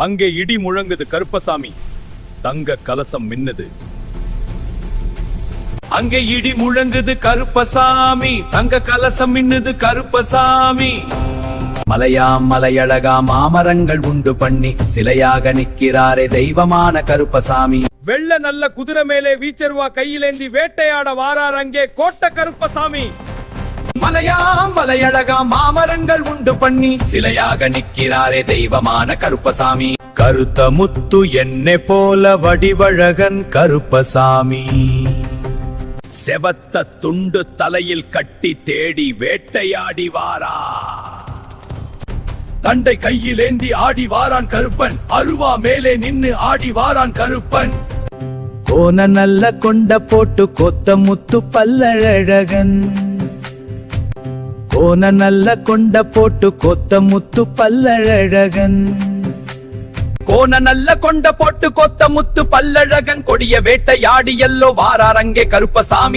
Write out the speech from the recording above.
அங்கே இடி முழங்குது கருப்பசாமி, தங்க கலசம் மின்னுது. அங்கே இடி முழங்குது கருப்பசாமி, தங்க கலசம் மின்னுது கருப்பசாமி. மலையாம் மலையழகா மாமரங்கள் உண்டு பண்ணி சிலையாக நிற்கிறாரே தெய்வமான கருப்பசாமி. வெள்ள நல்ல குதிரை மேலே வீச்சருவா கையிலேந்தி வேட்டையாட வாரார் அங்கே கோட்ட கருப்பசாமி. மலையாம் மலையழகா மாமரங்கள் உண்டு பண்ணி சிலையாக நிற்கிறாரே தெய்வமான கருப்பசாமி. கருத்த முத்து என்னை போல வடிவழகன் கருப்பசாமி. செவத்த துண்டு தலையில் கட்டி தேடி வேட்டையாடி வாரா. தண்டை கையிலேந்தி ஆடி வாரான் கருப்பன், அருவா மேலே நின்னு ஆடி வாரான் கருப்பன். கோன நல்ல கொண்ட போட்டு கொத்த முத்து பல்லழகன். கோன நல்ல கொண்ட போட்டு கொத்த முத்து பல்லழகன். கோன நல்ல கொண்ட போட்டு கொத்த முத்து பல்லழகன். கொடிய வேட்டையாடி எல்லோ வாரார் அங்கே கருப்பசாமி.